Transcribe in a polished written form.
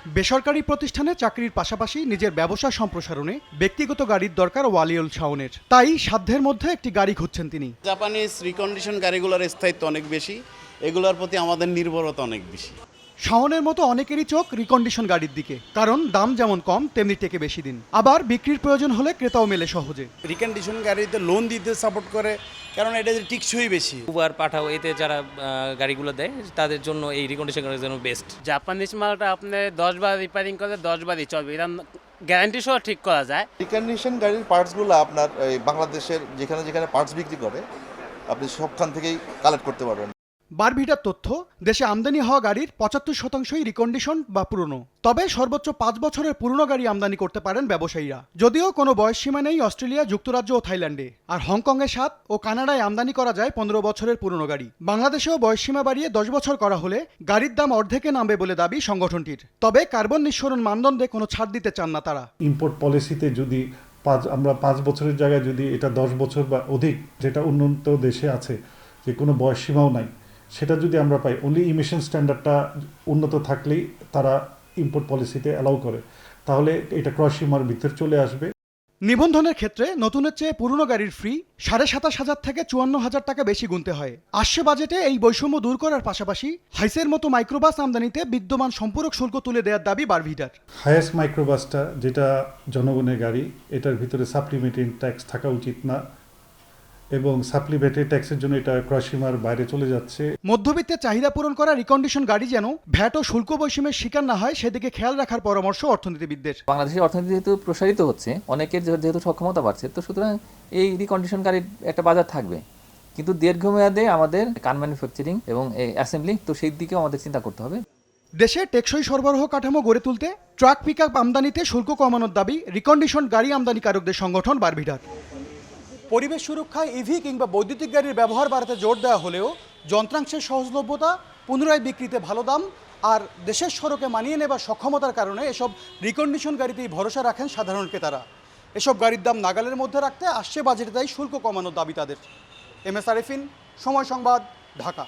বেসরকারি প্রতিষ্ঠানে চাকরির পাশাপাশি নিজের ব্যবসা সম্প্রসারণে ব্যক্তিগত গাড়ির দরকার ওয়ালিউল শাওনের। তাই সাধ্যের মধ্যে একটি গাড়ি খুঁজছেন তিনি। জাপানিজ রিকন্ডিশন গাড়িগুলোর স্থায়িত্ব অনেক বেশি, এগুলোর প্রতি আমাদের নির্ভরতা অনেক বেশি। শাওনের মতো অনেকেরই চোখ রিকন্ডিশন গাড়ির দিকে, কারণ দাম যেমন কম তেমনি টেকে বেশি দিন, আবার বিক্রির প্রয়োজন হলে ক্রেতাও মেলে সহজে। রিকন্ডিশন গাড়িতে লোন দিতে সাপোর্ট করে, কারণ এটা টিকসই বেশি। উবার পাঠাও এতে যারা গাড়িগুলো দেয় তাদের জন্য এই রিকন্ডিশন গাড়ির জন্য বেস্ট। জাপানিজ মালটা আপনি 10 বার রিপেয়ারিং করলে 10 বারই চলবে, এটা গ্যারান্টি সহ ঠিক করা যায়। রিকন্ডিশন গাড়ির পার্টসগুলো আপনার এই বাংলাদেশের যেখানে যেখানে পার্টস বিক্রি করে আপনি সবখান থেকেই কালেক্ট করতে পারবেন। বারভিটার তথ্য, দেশে আমদানি হওয়া গাড়ির 75%ই রিকন্ডিশন বা পুরনো। তবে সর্বোচ্চ 5 বছরের পুরনো গাড়ি আমদানি করতে পারেন ব্যবসায়ীরা। যদিও কোনো বয়সসীমা নেই অস্ট্রেলিয়া, যুক্তরাজ্য ও থাইল্যান্ডে। আর হংকংয়ে 7 ও কানাডায় আমদানি করা যায় 15 বছরের পুরনো গাড়ি। বাংলাদেশেও বয়সসীমা বাড়িয়ে 10 বছর করা হলে গাড়ির দাম অর্ধেকে নামবে বলে দাবি সংগঠনটির। তবে কার্বন নিঃসরণ মানদণ্ডে কোনো ছাড় দিতে চান না তারা। ইম্পোর্ট পলিসিতে যদি আমরা 5 বছরের জায়গায় যদি এটা 10 বছর বা অধিক, যেটা উন্নত দেশে আছে যে কোনো বয়সসীমাও নাই, সেটা যদি আমরা পাই, অনলি ইমিশন স্ট্যান্ডার্ডটা উন্নত থাকলেই তারা ইম্পোর্ট পলিসিতে অ্যালাউ করে, তাহলে এটা ক্রস সীমার ভিতরে চলে আসবে। নিবন্ধনের ক্ষেত্রে নতুনের চেয়ে পুরনো গাড়ির ফি 27,500 থেকে 54,000 টাকা বেশি গুনতে হয়। আসছে বাজেটে এই বৈষম্য দূর করার পাশাপাশি হাইসের মতো মাইক্রোবাস আমদানিতে বিদ্যমান সম্পূরক শুল্ক তুলে দেওয়ার দাবি বারভিটার। হায়েস্ট মাইক্রোবাসটা যেটা জনগণের গাড়ি, এটার ভিতরে সাপ্লিমেন্টারি ট্যাক্স থাকা উচিত না, এবং সাপ্লিমেন্টারি ট্যাক্সের জন্য এটা ক্রস সীমার বাইরে চলে যাচ্ছে। মধ্যবিত্তের চাহিদা পূরণ করা রিকন্ডিশন গাড়ি যেন ভ্যাট ও শুল্ক বৈষম্যের শিকার না হয় সেদিকে খেয়াল রাখার পরামর্শ অর্থনীতিবিদদের। বাংলাদেশের অর্থনীতি যেহেতু প্রসারিত হচ্ছে, অনেকের যেহেতু সক্ষমতা বাড়ছে, তো সুতরাং এই রিকন্ডিশন গাড়ির একটা বাজার থাকবে। কিন্তু দীর্ঘমেয়াদে আমাদের কার ম্যানুফ্যাকচারিং এবং এই অ্যাসেম্বলি, তো সেই দিকেও আমাদের চিন্তা করতে হবে। দেশে টেকসই সরবরাহ কাঠামো গড়ে তুলতে ট্রাক পিকআপ আমদানিতে শুল্ক কমানোর দাবি রিকন্ডিশন গাড়ি আমদানিকারকদের সংগঠন বারভিটার। পরিবেশ সুরক্ষায় ইভি কিংবা বৈদ্যুতিক গাড়ির ব্যবহার বাড়াতে জোর দেওয়া হলেও যন্ত্রাংশের সহজলভ্যতা, পুনরায় বিক্রিতে ভালো দাম আর দেশের সড়কে মানিয়ে নেবার সক্ষমতার কারণে এসব রিকন্ডিশন গাড়িতেই ভরসা রাখেন সাধারণ ক্রেতারা। এসব গাড়ির দাম নাগালের মধ্যে রাখতে আসছে বাজেটে তাই শুল্ক কমানোর দাবি তাদের। MS আরিফিন, সময় সংবাদ, ঢাকা।